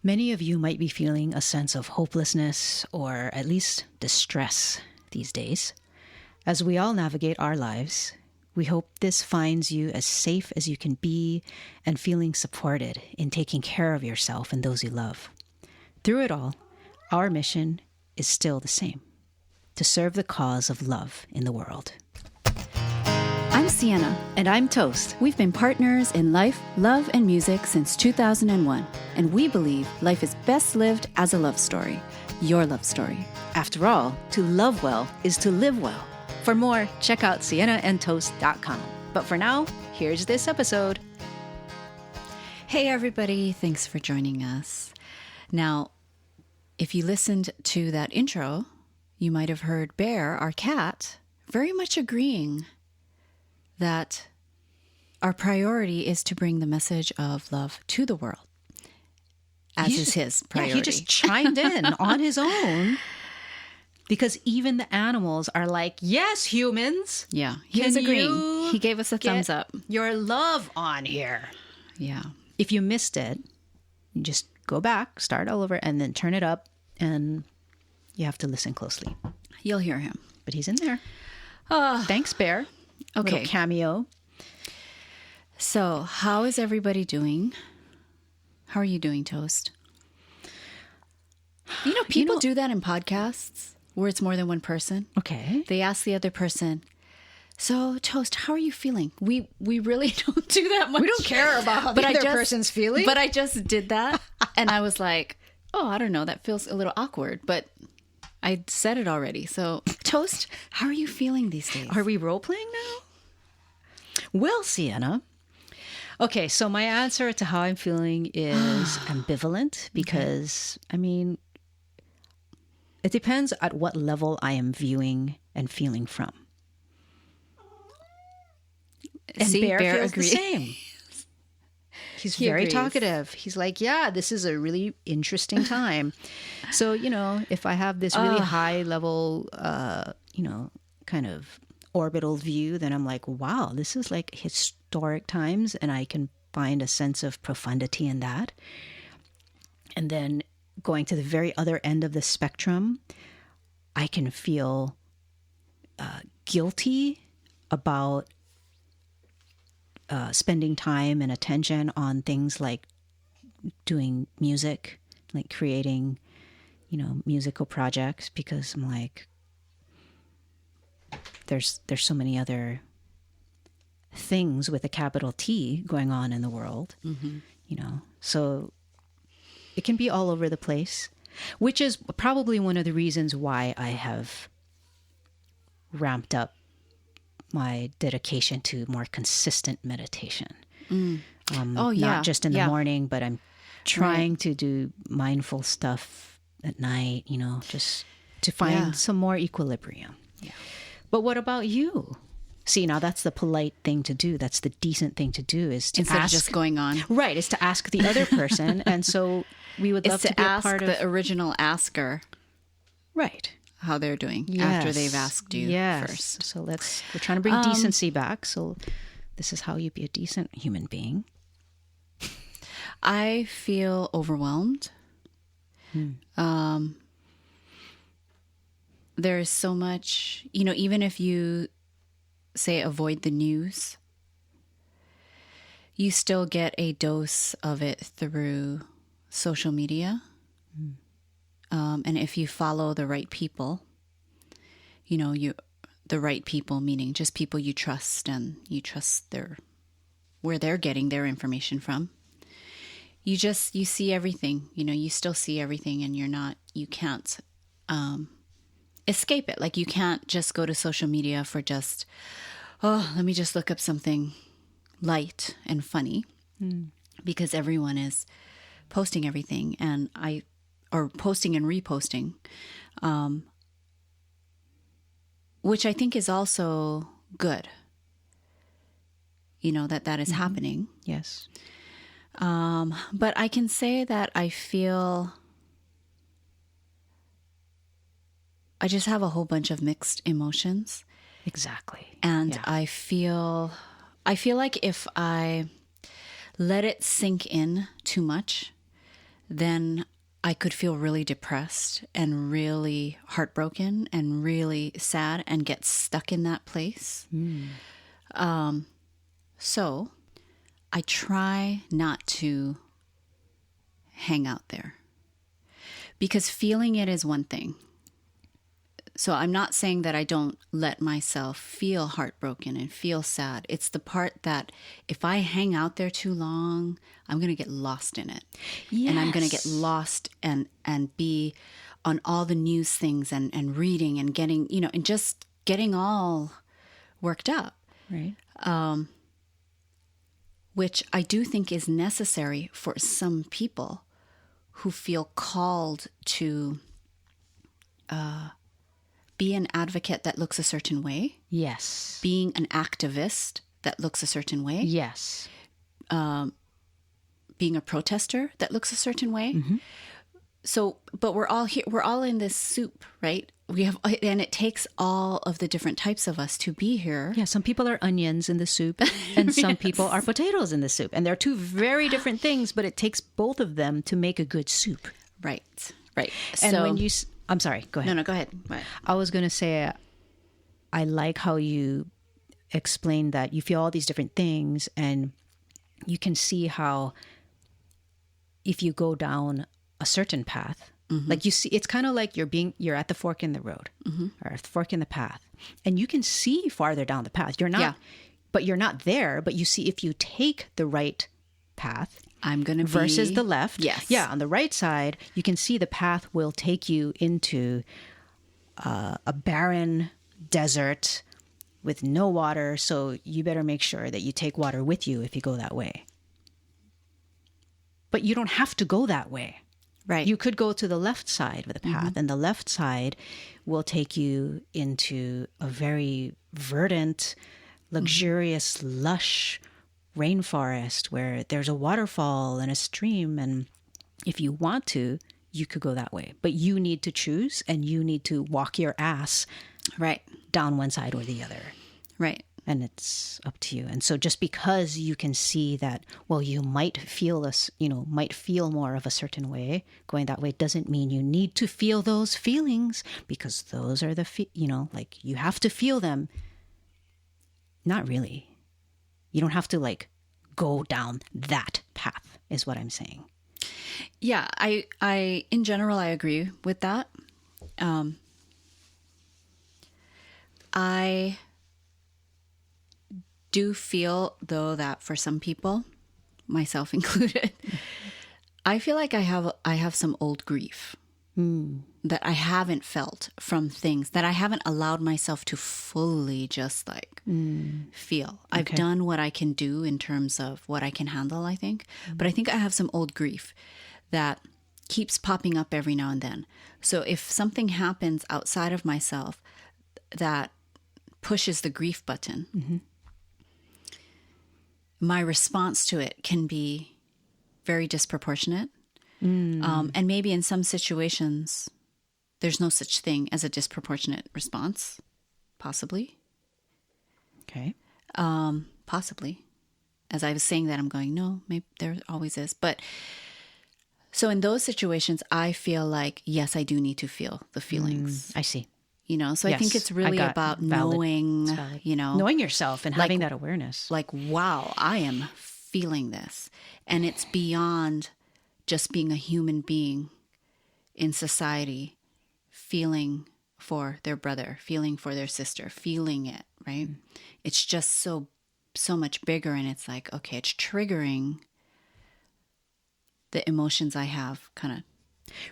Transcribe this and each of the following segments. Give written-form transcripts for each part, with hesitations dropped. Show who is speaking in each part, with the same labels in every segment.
Speaker 1: Many of you might be feeling a sense of hopelessness or at least distress these days. As we all navigate our lives, we hope this finds you as safe as you can be and feeling supported in taking care of yourself and those you love. Through it all, our mission is still the same: to serve the cause of love in the world.
Speaker 2: I'm Sienna.
Speaker 1: And I'm Toast.
Speaker 2: We've been partners in life, love, and music since 2001, and we believe life is best lived as a love story, your love story.
Speaker 1: After all, to love well is to live well. For more, check out siennaandtoast.com. But for now, here's this episode.
Speaker 2: Hey everybody, thanks for joining us. Now, if you listened to that intro, you might have heard Bear, our cat, very much agreeing that our priority is to bring the message of love to the world, as is his priority.
Speaker 1: Yeah, he just chimed in on his own, because even the animals are like, yes, humans.
Speaker 2: Yeah, he was agreeing. He gave us a thumbs up.
Speaker 1: Your love on here.
Speaker 2: Yeah.
Speaker 1: If you missed it, you just go back, start all over, and then turn it up, and you have to listen closely.
Speaker 2: You'll hear him.
Speaker 1: But he's in there. Thanks, Bear.
Speaker 2: Okay.
Speaker 1: Little cameo.
Speaker 2: So, how is everybody doing? How are you doing, Toast? You know, people do that in podcasts where it's more than one person.
Speaker 1: Okay.
Speaker 2: They ask the other person, so, Toast, how are you feeling? We really don't do that much.
Speaker 1: We don't care about how the other person's feeling.
Speaker 2: But I just did that, and I was like, oh, I don't know, that feels a little awkward, but I said it already. So, Toast, how are you feeling these days?
Speaker 1: Are we role-playing now? Well, Sienna. Okay, so my answer to how I'm feeling is ambivalent because, I mean, it depends at what level I am viewing and feeling from. And
Speaker 2: See,
Speaker 1: Bear feels
Speaker 2: agrees.
Speaker 1: the same. He very
Speaker 2: agrees.
Speaker 1: talkative. He's like, yeah, this is a really interesting time. So, you know, if I have this really high level, kind of orbital view, then I'm like, wow, this is like historic times, and I can find a sense of profundity in that. And then going to the very other end of the spectrum, I can feel guilty about spending time and attention on things like doing music, like creating, musical projects, because I'm like, there's so many other things with a capital T going on in the world, so it can be all over the place, which is probably one of the reasons why I have ramped up my dedication to more consistent meditation. Not just in the morning, but I'm trying to do mindful stuff at night, just to find some more equilibrium. Yeah. But what about you? See, now that's the polite thing to do. That's the decent thing to do, is to
Speaker 2: Instead
Speaker 1: ask.
Speaker 2: of just going on.
Speaker 1: Right, is to ask the other person. And so we would love to be
Speaker 2: ask
Speaker 1: a part of
Speaker 2: the original asker.
Speaker 1: Right.
Speaker 2: How they're doing after they've asked you first.
Speaker 1: So we're trying to bring decency back. So this is how you be a decent human being.
Speaker 2: I feel overwhelmed. There is so much, even if you say avoid the news, you still get a dose of it through social media. And if you follow the right people, the right people, meaning just people you trust, and you trust where they're getting their information from. You see everything, you still see everything, and you can't escape it. Like, you can't just go to social media for just, let me just look up something light and funny, because everyone is posting everything, or posting and reposting, which I think is also good, that is happening.
Speaker 1: Yes.
Speaker 2: But I can say that I feel I just have a whole bunch of mixed emotions.
Speaker 1: Exactly.
Speaker 2: And I feel like if I let it sink in too much, then I could feel really depressed and really heartbroken and really sad and get stuck in that place. So I try not to hang out there, because feeling it is one thing. So I'm not saying that I don't let myself feel heartbroken and feel sad. It's the part that if I hang out there too long, I'm going to get lost in it.
Speaker 1: Yes.
Speaker 2: And I'm going to get lost and be on all the news things and reading and getting, and just getting all worked up.
Speaker 1: Right.
Speaker 2: Which I do think is necessary for some people who feel called to be an advocate that looks a certain way.
Speaker 1: Yes.
Speaker 2: Being an activist that looks a certain way.
Speaker 1: Yes.
Speaker 2: Being a protester that looks a certain way.
Speaker 1: Mm-hmm.
Speaker 2: So, but we're all here. We're all in this soup, right? And it takes all of the different types of us to be here.
Speaker 1: Yeah, some people are onions in the soup and some people are potatoes in the soup. And they're two very different things, but it takes both of them to make a good soup.
Speaker 2: Right.
Speaker 1: And
Speaker 2: so,
Speaker 1: when you... I'm sorry, go ahead.
Speaker 2: No, go ahead. What?
Speaker 1: I was going to say, I like how you explained that you feel all these different things and you can see how if you go down a certain path, like you see, it's kind of like you're at the fork in the road or the fork in the path, and you can see farther down the path. You're not, but you're not there. But you see, if you take the right path,
Speaker 2: I'm going to
Speaker 1: versus the left.
Speaker 2: Yes.
Speaker 1: Yeah, on the right side, you can see the path will take you into a barren desert with no water. So you better make sure that you take water with you if you go that way. But you don't have to go that way.
Speaker 2: Right.
Speaker 1: You could go to the left side of the path, and the left side will take you into a very verdant, luxurious, lush rainforest where there's a waterfall and a stream. And if you want to, you could go that way. But you need to choose, and you need to walk your ass down one side or the other.
Speaker 2: Right.
Speaker 1: And it's up to you. And so just because you can see that, well, you might feel this, might feel more of a certain way going that way, doesn't mean you need to feel those feelings, because those are the, like you have to feel them. Not really. You don't have to go down that path is what I'm saying.
Speaker 2: Yeah. I in general, I agree with that. I do feel, though, that for some people, myself included, I feel like I have some old grief that I haven't felt from things that I haven't allowed myself to fully just feel. I've done what I can do in terms of what I can handle, I think. But I think I have some old grief that keeps popping up every now and then. So if something happens outside of myself that pushes the grief button, my response to it can be very disproportionate. And maybe in some situations, there's no such thing as a disproportionate response. Possibly.
Speaker 1: Okay.
Speaker 2: Possibly. As I was saying that, I'm going, no, maybe there always is. But so in those situations, I feel like, yes, I do need to feel the feelings.
Speaker 1: I see.
Speaker 2: So I think it's really about knowing,
Speaker 1: knowing yourself and having that awareness.
Speaker 2: Like, wow, I am feeling this. And it's beyond just being a human being in society, feeling for their brother, feeling for their sister, feeling it, right? It's just so much bigger. And it's like, okay, it's triggering the emotions I have kind of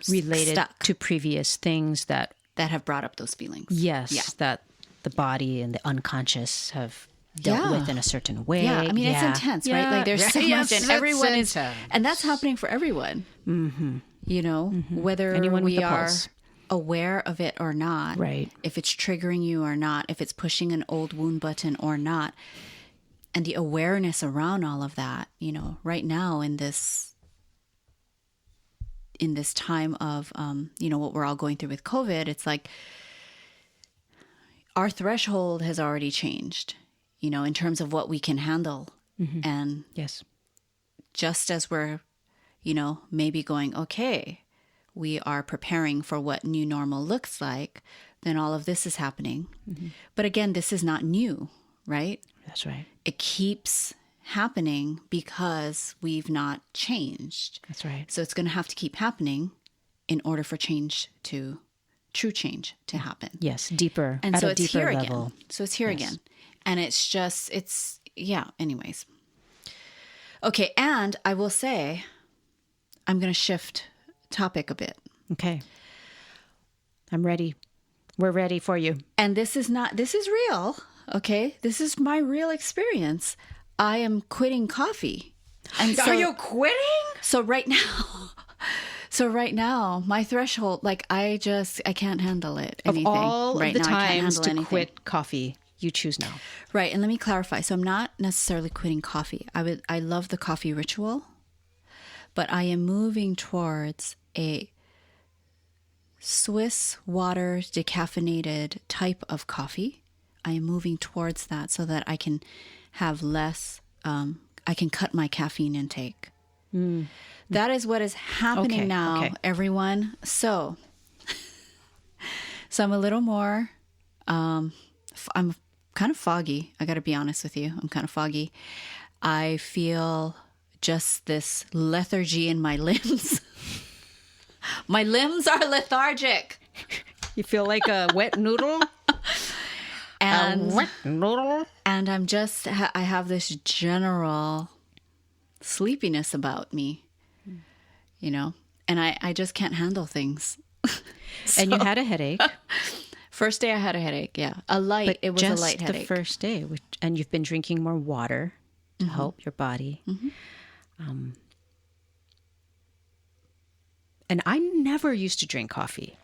Speaker 1: related
Speaker 2: stuck
Speaker 1: to previous things that
Speaker 2: have brought up those feelings.
Speaker 1: Yes, that the body and the unconscious have dealt with in a certain way.
Speaker 2: Yeah, I mean, it's intense, right? Like there's so much, and everyone is, and that's happening for everyone. Whether
Speaker 1: anyone
Speaker 2: we
Speaker 1: with the
Speaker 2: are
Speaker 1: pulse.
Speaker 2: aware of it or not,
Speaker 1: right?
Speaker 2: If it's triggering you or not, if it's pushing an old wound button or not, and the awareness around all of that, right now in this time of, what we're all going through with COVID, it's like our threshold has already changed, in terms of what we can handle. And
Speaker 1: yes,
Speaker 2: just as we're, maybe going, okay, we are preparing for what new normal looks like, then all of this is happening. Mm-hmm. But again, this is not new, right?
Speaker 1: That's right.
Speaker 2: It keeps happening because we've not changed.
Speaker 1: That's right.
Speaker 2: So it's going to have to keep happening in order for true change to happen.
Speaker 1: Yes, deeper,
Speaker 2: and
Speaker 1: at
Speaker 2: so
Speaker 1: a
Speaker 2: it's
Speaker 1: deeper
Speaker 2: here
Speaker 1: level.
Speaker 2: Again. So it's here again. And anyways. Okay, and I will say, I'm going to shift topic a bit.
Speaker 1: Okay. I'm ready. We're ready for you.
Speaker 2: And this is real, okay? This is my real experience. I am quitting coffee. And
Speaker 1: Are you quitting?
Speaker 2: So right now, my threshold, like I can't handle it.
Speaker 1: Of
Speaker 2: Anything.
Speaker 1: all
Speaker 2: right
Speaker 1: of the
Speaker 2: now,
Speaker 1: times to
Speaker 2: anything.
Speaker 1: quit coffee, you choose now.
Speaker 2: Right. And let me clarify. So I'm not necessarily quitting coffee. I love the coffee ritual, but I am moving towards a Swiss water decaffeinated type of coffee. I am moving towards that so that I can have less, I can cut my caffeine intake. Mm. That is what is happening now, everyone. So I'm a little more, I'm kind of foggy. I got to be honest with you. I'm kind of foggy. I feel just this lethargy in my limbs. My limbs are lethargic.
Speaker 1: You feel like a wet noodle?
Speaker 2: And
Speaker 1: a wet noodle?
Speaker 2: And I'm just, I have this general sleepiness about me, and I just can't handle things.
Speaker 1: And you had a headache.
Speaker 2: First day I had a headache, yeah. It was a light headache.
Speaker 1: The first day, and you've been drinking more water to help your body. Mm-hmm. And I never used to drink coffee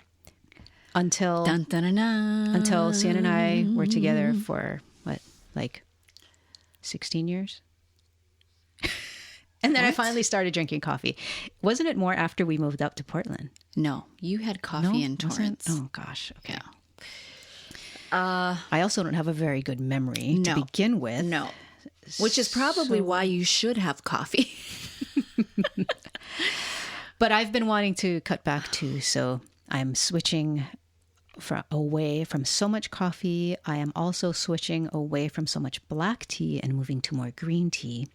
Speaker 1: until Sian and I were together for 16 years? And then I finally started drinking coffee. Wasn't it more after we moved up to Portland?
Speaker 2: No, you had coffee in Torrance.
Speaker 1: Oh, gosh. Okay.
Speaker 2: Yeah.
Speaker 1: I also don't have a very good memory to begin with.
Speaker 2: No. Which is probably why you should have coffee.
Speaker 1: But I've been wanting to cut back too, so I'm switching away from so much coffee. I am also switching away from so much black tea and moving to more green tea.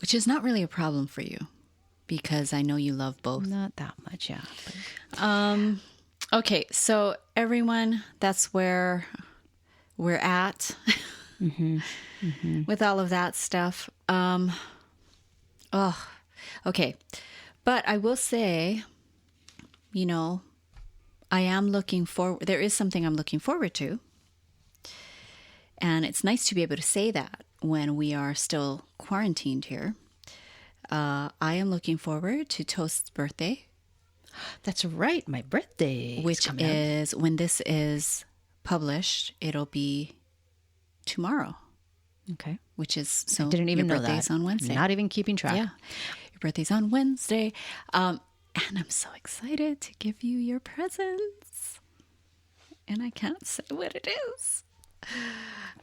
Speaker 2: Which is not really a problem for you, because I know you love both.
Speaker 1: Not that much, yeah.
Speaker 2: But... Okay, so everyone, that's where we're at with all of that stuff. Okay. But I will say, I am looking forward. There is something I'm looking forward to. And it's nice to be able to say that when we are still quarantined here. I am looking forward to Toast's birthday.
Speaker 1: That's right, my birthday.
Speaker 2: Which is, when this is published, it'll be tomorrow.
Speaker 1: Okay.
Speaker 2: Which is, so
Speaker 1: I didn't even know that.
Speaker 2: Your birthday's on Wednesday.
Speaker 1: Not even keeping track.
Speaker 2: Yeah. Your birthday's on Wednesday. And I'm so excited to give you your presents. And I can't say what it is.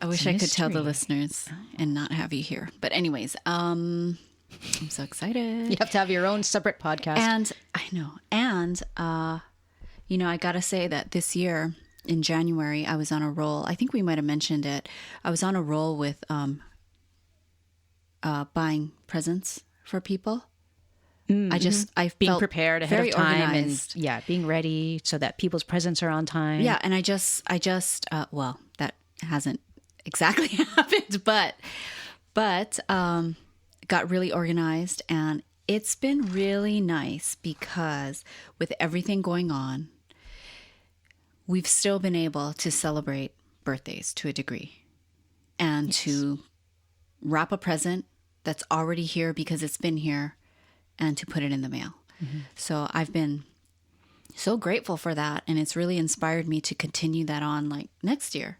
Speaker 2: I wish I could tell the listeners and not have you here. But anyways, I'm so excited.
Speaker 1: You have to have your own separate podcast.
Speaker 2: And I know. And, I got to say that this year in January, I was on a roll. I think we might have mentioned it. I was on a roll with buying presents for people.
Speaker 1: Mm-hmm. I being
Speaker 2: felt
Speaker 1: prepared ahead
Speaker 2: very
Speaker 1: of time
Speaker 2: organized.
Speaker 1: And being ready so that people's presents are on time.
Speaker 2: Yeah. And I just, well, that hasn't exactly happened, but got really organized, and it's been really nice because with everything going on, we've still been able to celebrate birthdays to a degree and to wrap a present that's already here because it's been here and to put it in the mail. Mm-hmm. So I've been so grateful for that, and it's really inspired me to continue that on next year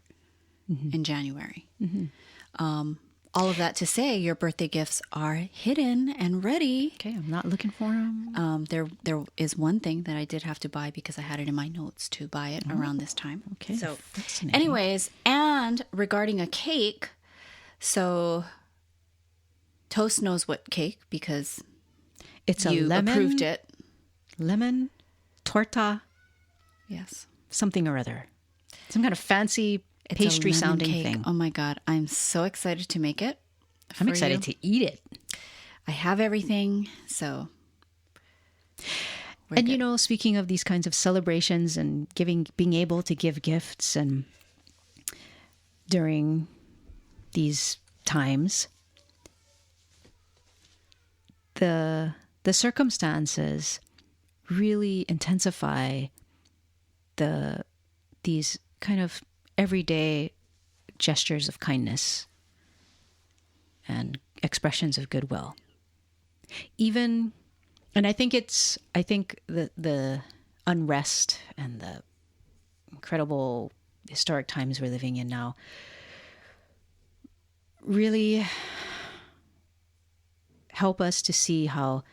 Speaker 2: in January. Mm-hmm. All of that to say, your birthday gifts are hidden and ready.
Speaker 1: Okay, I'm not looking for them.
Speaker 2: There is one thing that I did have to buy because I had it in my notes to buy it around this time.
Speaker 1: Okay,
Speaker 2: so anyways, and regarding a cake, so Toast knows what cake because
Speaker 1: It's a
Speaker 2: you
Speaker 1: lemon,
Speaker 2: approved it.
Speaker 1: lemon torta,
Speaker 2: Yes.
Speaker 1: something or other. Some kind of fancy
Speaker 2: It's
Speaker 1: pastry
Speaker 2: a lemon
Speaker 1: sounding
Speaker 2: cake.
Speaker 1: thing.
Speaker 2: Oh my God. I'm so excited to make it.
Speaker 1: I'm excited to eat it.
Speaker 2: I have everything. So.
Speaker 1: And, you know, speaking of these kinds of celebrations and being able to give gifts and during these times, the circumstances really intensify these kind of everyday gestures of kindness and expressions of goodwill. And I think the unrest and the incredible historic times we're living in now really help us to see how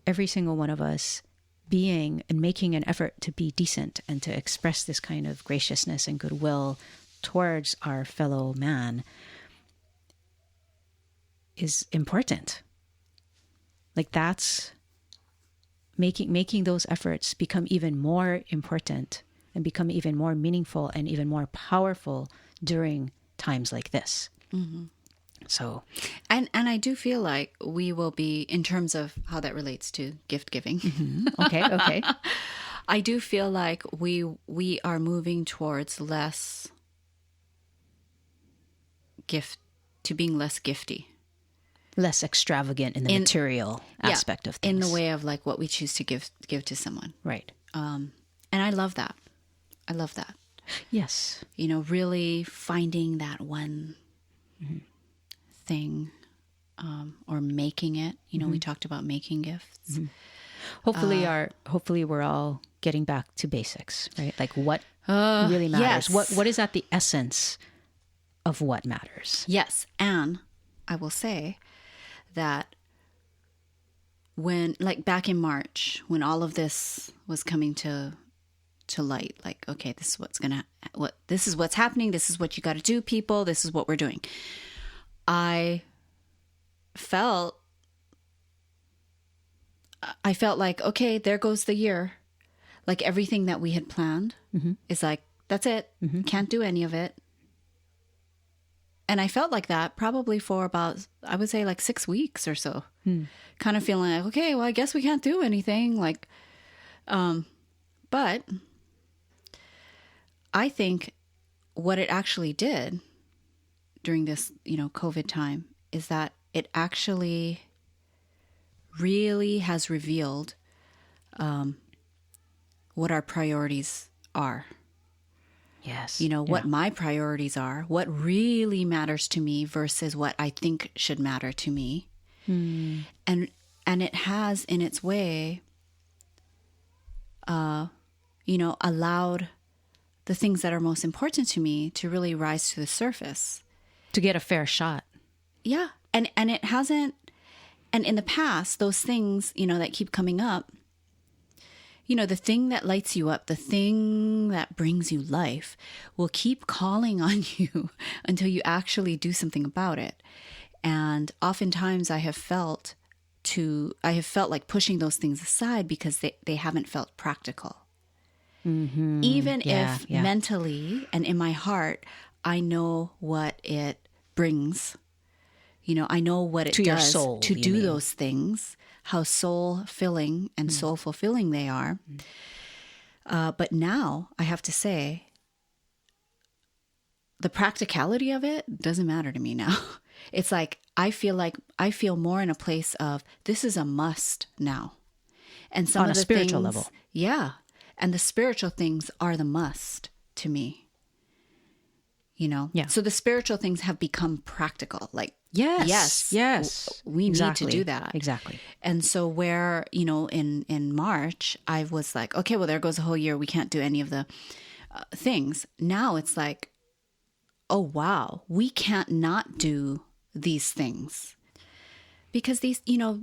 Speaker 1: every single one of us being and making an effort to be decent and to express this kind of graciousness and goodwill towards our fellow man is important. Like that's making those efforts become even more important and become even more meaningful and even more powerful during times like this. Mm-hmm. So,
Speaker 2: and I do feel like we will be, in terms of how that relates to gift giving.
Speaker 1: Mm-hmm. Okay.
Speaker 2: I do feel like we are moving towards less being less gifty.
Speaker 1: Less extravagant in the material aspect of things.
Speaker 2: In the way of like what we choose to give to someone.
Speaker 1: Right.
Speaker 2: And I love that.
Speaker 1: Yes.
Speaker 2: You know, really finding that one thing, or making it. You know, we talked about making gifts.
Speaker 1: Hopefully we're all getting back to basics, right? Like what really matters.
Speaker 2: Yes.
Speaker 1: What is at the essence of what matters?
Speaker 2: Yes. And I will say that when, like back in March, when all of this was coming to light, like, okay, this is what's happening. This is what you got to do, people. This is what we're doing. I felt like, okay, there goes the year. Like everything that we had planned is like, that's it. Can't do any of it. And I felt like that probably for about, I would say like 6 weeks or so. Kind of feeling like, okay, well, I guess we can't do anything. Like, but I think what it actually did during this, you know, COVID time is that it actually really has revealed what our priorities are.
Speaker 1: Yes.
Speaker 2: You know, what my priorities are, what really matters to me versus what I think should matter to me. And it has in its way, you know, allowed the things that are most important to me to really rise to the surface.
Speaker 1: To get a fair shot.
Speaker 2: Yeah. And it hasn't, and in the past, those things, you know, that keep coming up, you know, the thing that lights you up, the thing that brings you life will keep calling on you until you actually do something about it. And oftentimes I have felt like pushing those things aside because they haven't felt practical. Even if mentally and in my heart, I know what it brings. You know, I know what it
Speaker 1: to
Speaker 2: does
Speaker 1: your soul,
Speaker 2: to do those things, how soul-filling and soul-fulfilling they are. But now I have to say, the practicality of it doesn't matter to me now. It's like I feel more in a place of this is a must now. And some
Speaker 1: on
Speaker 2: of the
Speaker 1: a spiritual
Speaker 2: things,
Speaker 1: level.
Speaker 2: Yeah. And the spiritual things are the must to me. You know?
Speaker 1: Yeah.
Speaker 2: So the spiritual things have become practical. Like,
Speaker 1: Yes.
Speaker 2: we
Speaker 1: Exactly.
Speaker 2: need to do that.
Speaker 1: Exactly.
Speaker 2: And so where, you know, in March, I was like, okay, well, there goes a whole year. We can't do any of the things. Now it's like, oh, wow, we can't not do these things. Because these, you know,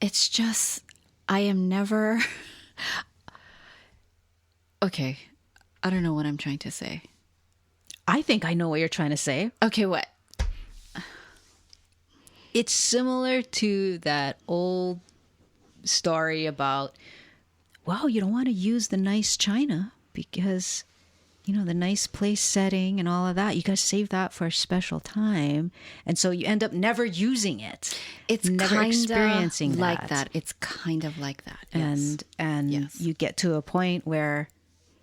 Speaker 2: it's just, I am never, okay, I don't know what I'm trying to say.
Speaker 1: I think I know what you're trying to say.
Speaker 2: Okay, what?
Speaker 1: It's similar to that old story about, wow, you don't want to use the nice china because, the nice place setting and all of that, you got to save that for a special time. And so you end up never using it.
Speaker 2: It's
Speaker 1: never experiencing
Speaker 2: like that. It's kind of like that.
Speaker 1: And
Speaker 2: Yes.
Speaker 1: you get to a point where,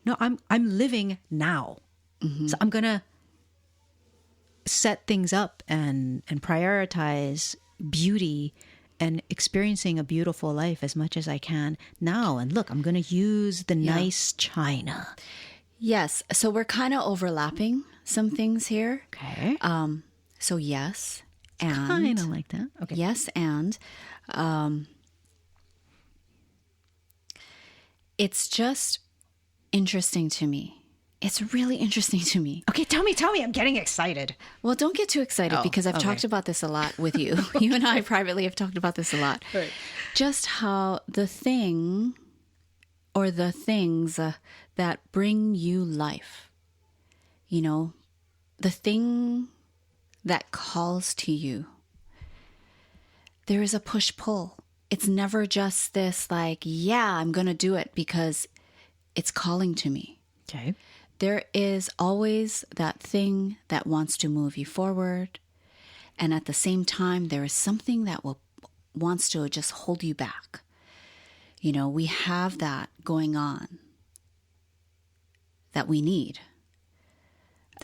Speaker 1: no, I'm living now. So I'm going to set things up and prioritize beauty and experiencing a beautiful life as much as I can now. And look, I'm going to use the nice china.
Speaker 2: Yes. So we're kind of overlapping some things here.
Speaker 1: Okay.
Speaker 2: So yes. And
Speaker 1: Kind of like that. Okay.
Speaker 2: yes. And it's just interesting to me. It's really interesting to me.
Speaker 1: Okay, tell me. I'm getting excited.
Speaker 2: Well, don't get too excited because I've talked about this a lot with you. You and I privately have talked about this a lot.
Speaker 1: Right.
Speaker 2: Just how the thing or the things that bring you life, the thing that calls to you, there is a push-pull. It's never just this like, yeah, I'm going to do it because it's calling to me.
Speaker 1: Okay.
Speaker 2: There is always that thing that wants to move you forward. And at the same time, there is something that wants to just hold you back. We have that going on that we need.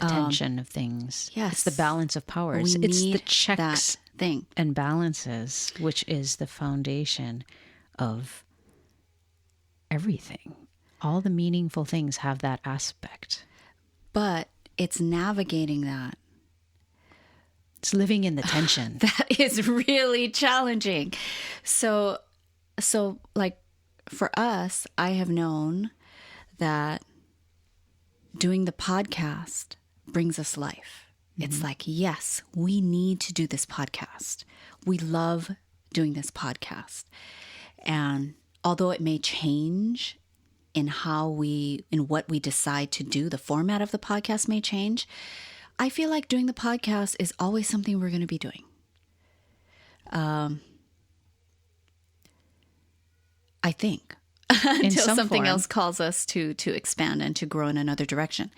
Speaker 1: The tension of things.
Speaker 2: Yes.
Speaker 1: It's the balance of powers.
Speaker 2: We
Speaker 1: It's
Speaker 2: need
Speaker 1: the checks
Speaker 2: that thing.
Speaker 1: and balances, which is the foundation of everything. All the meaningful things have that aspect.
Speaker 2: But it's navigating that.
Speaker 1: It's living in the tension.
Speaker 2: That is really challenging. So like for us, I have known that doing the podcast brings us life. It's like, yes, we need to do this podcast. We love doing this podcast. And although it may change in what we decide to do, the format of the podcast may change, I feel like doing the podcast is always something we're going to be doing. I think. Until something else calls us to expand and to grow in another direction.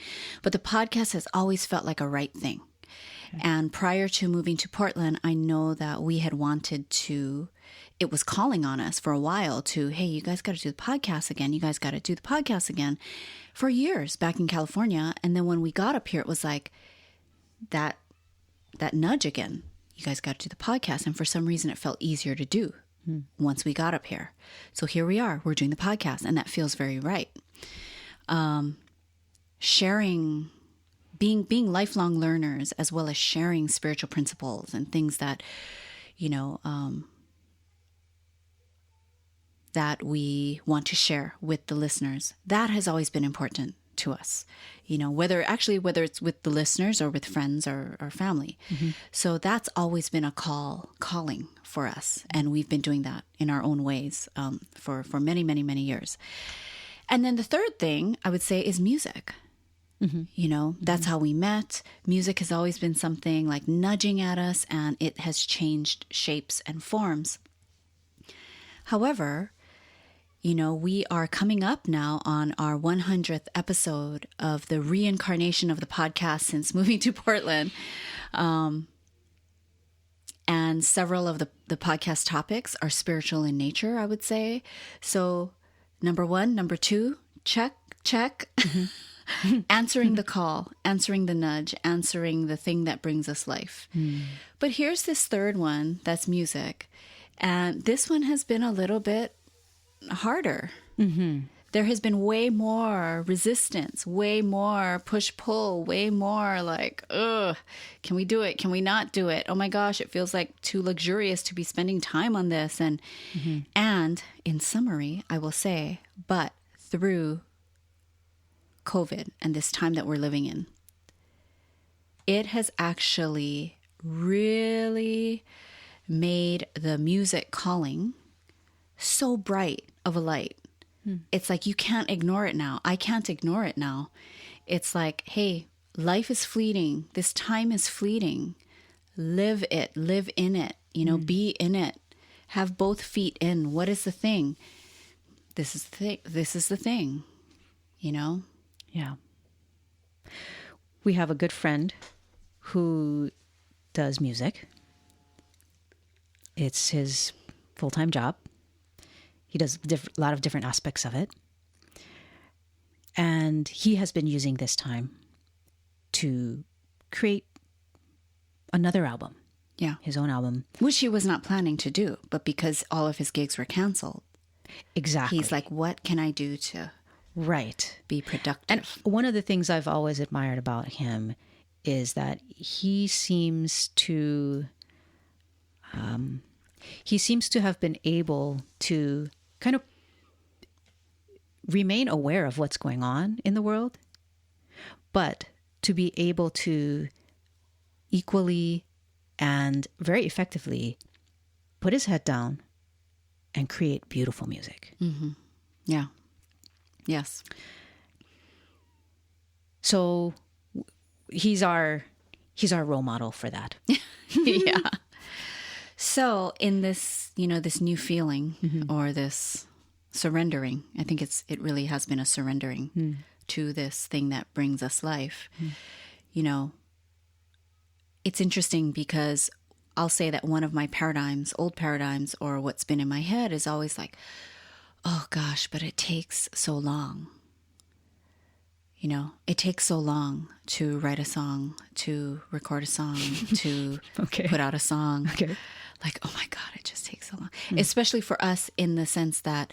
Speaker 2: But the podcast has always felt like a right thing. Okay. And prior to moving to Portland, I know that we had wanted to, it was calling on us for a while to, hey, you guys got to do the podcast again. You guys got to do the podcast again for years back in California. And then when we got up here, it was like that nudge again. You guys got to do the podcast. And for some reason, it felt easier to do. Once we got up here. So here we are, we're doing the podcast, and that feels very right. Sharing, being lifelong learners, as well as sharing spiritual principles and things that, that we want to share with the listeners. That has always been important to us, whether it's with the listeners or with friends or family. So that's always been a calling for us. And we've been doing that in our own ways for many, many, many years. And then the third thing I would say is music. That's how we met. Music has always been something like nudging at us, and it has changed shapes and forms. However, we are coming up now on our 100th episode of the reincarnation of the podcast since moving to Portland. And several of the podcast topics are spiritual in nature, I would say. So 1, 2, check. Answering the call, answering the nudge, answering the thing that brings us life. But here's this third one, that's music. And this one has been a little bit harder. There has been way more resistance, way more push-pull, way more like, can we do it? Can we not do it? Oh my gosh, it feels like too luxurious to be spending time on this. And in summary, I will say, but through COVID and this time that we're living in, it has actually really made the music calling so bright of a light. It's like you can't ignore it now. I can't ignore it now. It's like, hey, life is fleeting. This time is fleeting. Live it. Live in it. be in it. Have both feet in. What is the thing? This is the thing. This is the thing,
Speaker 1: Yeah. We have a good friend who does music. It's his full-time job. He does a lot of different aspects of it. And he has been using this time to create another album.
Speaker 2: Yeah.
Speaker 1: His own album.
Speaker 2: Which he was not planning to do, but because all of his gigs were canceled.
Speaker 1: Exactly.
Speaker 2: He's like, what can I do to be productive?
Speaker 1: And one of the things I've always admired about him is that he seems to have been able to kind of remain aware of what's going on in the world, but to be able to equally and very effectively put his head down and create beautiful music.
Speaker 2: Mm-hmm. Yeah. Yes.
Speaker 1: So he's our role model for that.
Speaker 2: Yeah. So in this, this new feeling or this surrendering, I think it really has been a surrendering to this thing that brings us life. It's interesting because I'll say that one of my old paradigms, or what's been in my head is always like, oh gosh, but it takes so long. It takes so long to write a song, to record a song, to put out a song.
Speaker 1: Okay.
Speaker 2: Like, oh my God, it just takes so long. Especially for us in the sense that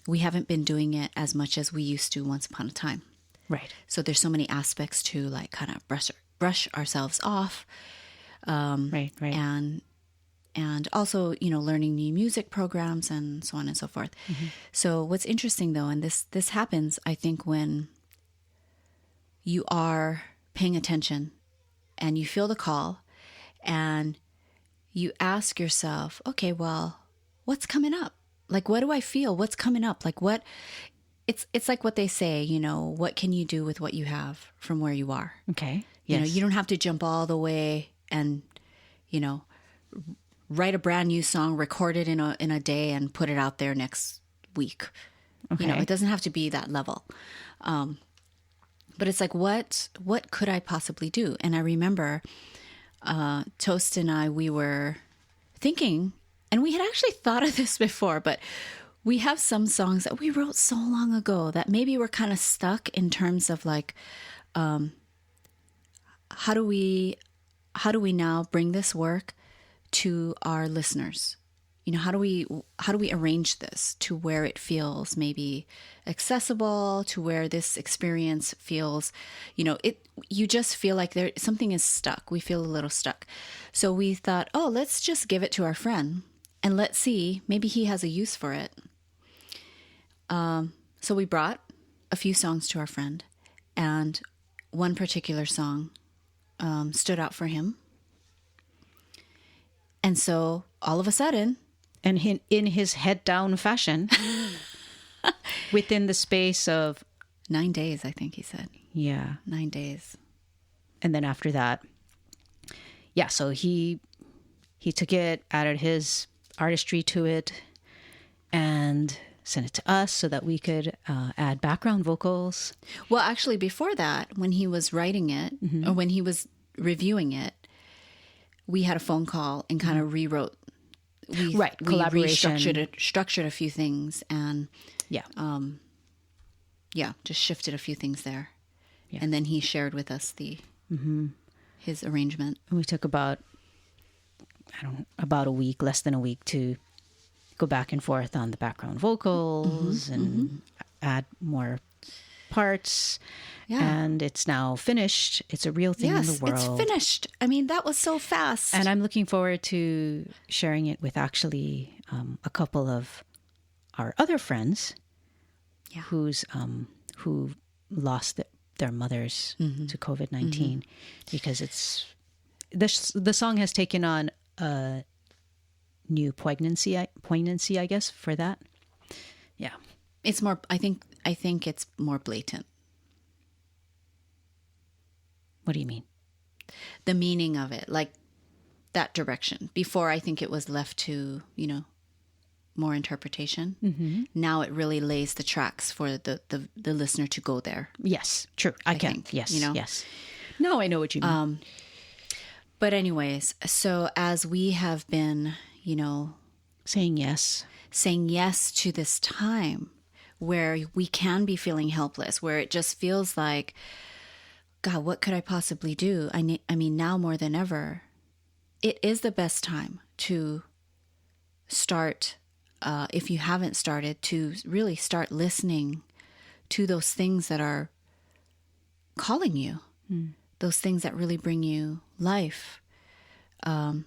Speaker 2: we haven't been doing it as much as we used to once upon a time.
Speaker 1: Right.
Speaker 2: So there's so many aspects to like kind of brush ourselves off.
Speaker 1: Right.
Speaker 2: And also, learning new music programs and so on and so forth. Mm-hmm. So what's interesting though, and this happens, I think, when you are paying attention and you feel the call and you ask yourself, okay, well, what's coming up? Like, what do I feel? What's coming up? Like it's like what they say, what can you do with what you have from where you are?
Speaker 1: Okay. Yes.
Speaker 2: You don't have to jump all the way and, write a brand new song, record it in a day and put it out there next week. Okay. It doesn't have to be that level. But it's like, what could I possibly do? And I remember Toast and I, we were thinking, and we had actually thought of this before, but we have some songs that we wrote so long ago that maybe we're kind of stuck in terms of like, how do we now bring this work to our listeners? How do we arrange this to where it feels maybe accessible, to where this experience feels, you just feel like something is stuck. We feel a little stuck. So we thought, oh, let's just give it to our friend and let's see, maybe he has a use for it. So we brought a few songs to our friend, and one particular song stood out for him. And so all of a sudden,
Speaker 1: and in his head down fashion, within the space of
Speaker 2: 9 days, I think he said.
Speaker 1: Yeah.
Speaker 2: 9 days.
Speaker 1: And then after that, yeah, so he took it, added his artistry to it, and sent it to us so that we could add background vocals.
Speaker 2: Well, actually, before that, when he was writing it, or when he was reviewing it, we had a phone call and kind of rewrote. We
Speaker 1: collaboration.
Speaker 2: Structured a few things, and
Speaker 1: yeah,
Speaker 2: just shifted a few things there. Yeah. And then he shared with us his arrangement.
Speaker 1: And we took about a week, less than a week, to go back and forth on the background vocals and add more parts. Yeah. And it's now finished. It's a real thing in the world.
Speaker 2: It's finished. I mean, that was so fast.
Speaker 1: And I'm looking forward to sharing it with actually a couple of our other friends who lost their mothers to COVID-19, because the song has taken on a new poignancy, I guess, for that. Yeah.
Speaker 2: It's more, I think it's more blatant. What do you mean? The meaning of it. Like that direction. Before, I think it was left to, more interpretation. Mm-hmm. Now it really lays the tracks for the listener to go there.
Speaker 1: Yes, true. I can.
Speaker 2: think,
Speaker 1: Yes, yes. No, I know what you mean.
Speaker 2: But anyways, so as we have been,
Speaker 1: saying yes
Speaker 2: to this time where we can be feeling helpless, where it just feels like, God, what could I possibly do? I mean, now more than ever, it is the best time to start, if you haven't started, to really start listening to those things that are calling you, those things that really bring you life.
Speaker 1: And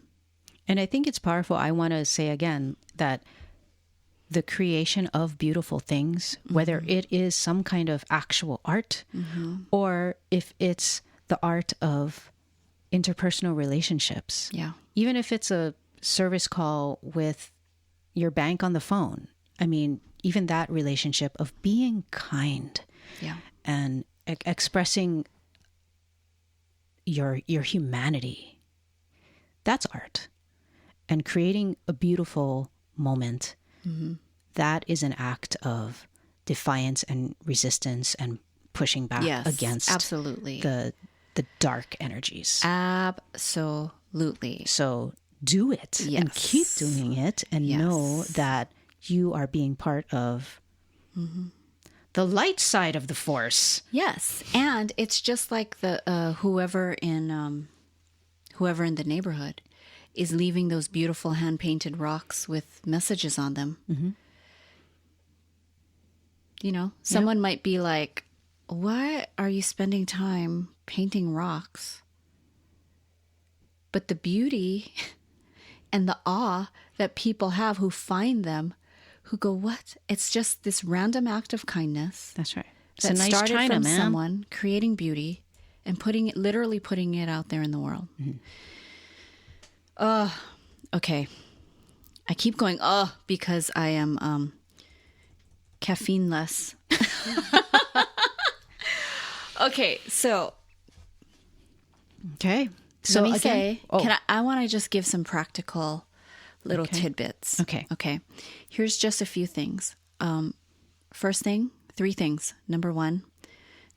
Speaker 1: I think it's powerful. I want to say again that the creation of beautiful things, whether it is some kind of actual art or if it's the art of interpersonal relationships, even if it's a service call with your bank on the phone, I mean, even that relationship of being kind and expressing your humanity, that's art. And creating a beautiful moment, that is an act of defiance and resistance and pushing back against
Speaker 2: absolutely
Speaker 1: the dark energies.
Speaker 2: Absolutely.
Speaker 1: So do it and keep doing it and know that you are being part of the light side of the force.
Speaker 2: Yes. And it's just like the whoever in the neighborhood is leaving those beautiful hand-painted rocks with messages on them. Someone might be like, why are you spending time painting rocks? But the beauty and the awe that people have who find them, who go, what? It's just this random act of kindness.
Speaker 1: That's right. It's
Speaker 2: That
Speaker 1: a nice
Speaker 2: started
Speaker 1: china,
Speaker 2: from
Speaker 1: man.
Speaker 2: someone creating beauty and literally putting it out there in the world. Okay. I keep going, because I am caffeine-less. Okay, so
Speaker 1: Okay. So
Speaker 2: let me
Speaker 1: again,
Speaker 2: say, I want to just give some practical little tidbits.
Speaker 1: Okay.
Speaker 2: Here's just a few things. First thing, 3 things. Number 1,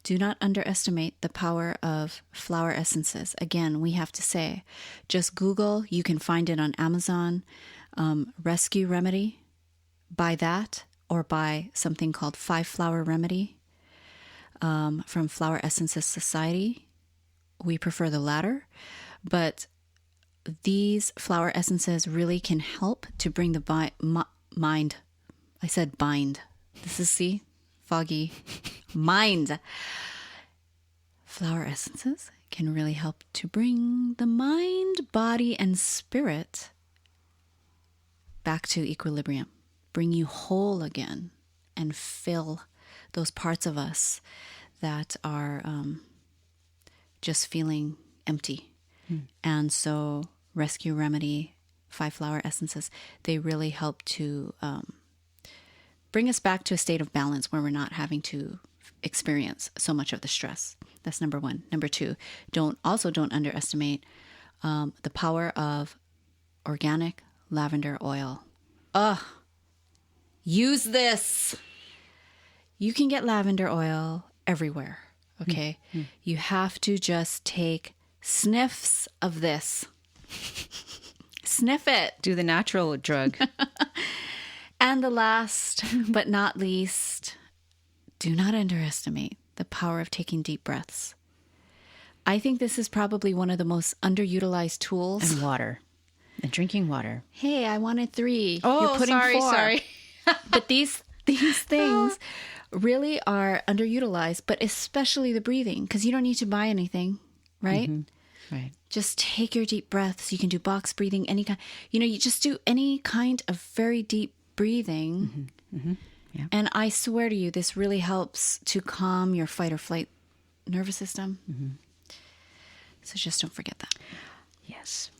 Speaker 2: do not underestimate the power of flower essences. Again, we have to say, just Google. You can find it on Amazon. Rescue Remedy. Buy that, or buy something called 5-Flower Remedy from Flower Essences Society. We prefer the latter, but these flower essences really can help to bring the mind. I said bind. This is, foggy. Mind. Flower essences can really help to bring the mind, body, and spirit back to equilibrium. Bring you whole again and fill those parts of us that are just feeling empty. And so Rescue Remedy, 5-Flower Essences, they really help to bring us back to a state of balance where we're not having to experience so much of the stress. That's number 1. Number 2, don't underestimate the power of organic lavender oil. Use this. You can get lavender oil everywhere. Okay. You have to just take sniffs of this. Sniff it.
Speaker 1: do the natural drug.
Speaker 2: And the last but not least, do not underestimate the power of taking deep breaths. I think this is probably one of the most underutilized tools.
Speaker 1: And water. And drinking water.
Speaker 2: Hey, I wanted 3.
Speaker 1: Oh,
Speaker 2: you're putting 4.
Speaker 1: sorry.
Speaker 2: But these things really are underutilized, but especially the breathing, because you don't need to buy anything, right?
Speaker 1: Right.
Speaker 2: Just take your deep breaths. You can do box breathing, any kind. You just do any kind of very deep breathing.
Speaker 1: Yeah.
Speaker 2: And I swear to you, this really helps to calm your fight or flight nervous system. So just don't forget that.
Speaker 1: Yes.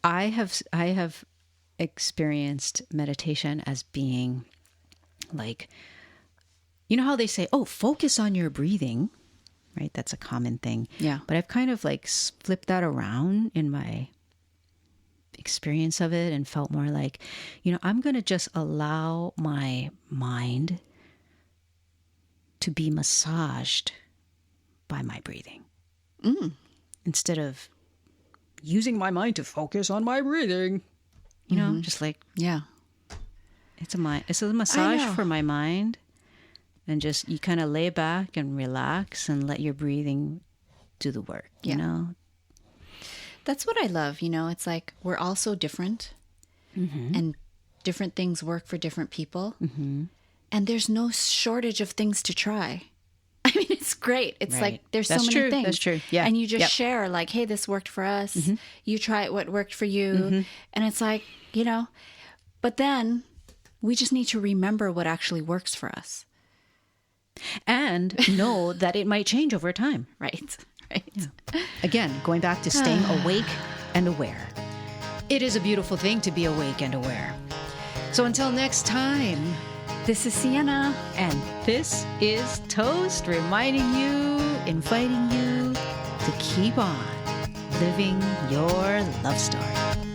Speaker 1: I have experienced meditation as being like, you know how they say, focus on your breathing, right? That's a common thing.
Speaker 2: Yeah.
Speaker 1: But I've kind of like flipped that around in my experience of it and felt more like, I'm going to just allow my mind to be massaged by my breathing. Instead of using my mind to focus on my breathing, just like, it's a massage for my mind. And just, you kind of lay back and relax and let your breathing do the work, you know?
Speaker 2: That's what I love. It's like we're all so different and different things work for different people. And there's no shortage of things to try. I mean, it's great. It's like there's so many things.
Speaker 1: That's true. Yeah.
Speaker 2: And you just share like, hey, this worked for us. You try what worked for you. And it's like, but then we just need to remember what actually works for us.
Speaker 1: And know that it might change over time.
Speaker 2: Right.
Speaker 1: Yeah. Again, going back to staying awake and aware. It is a beautiful thing to be awake and aware. So until next time,
Speaker 2: this is Sienna.
Speaker 1: And this is Toast, reminding you, inviting you to keep on living your love story.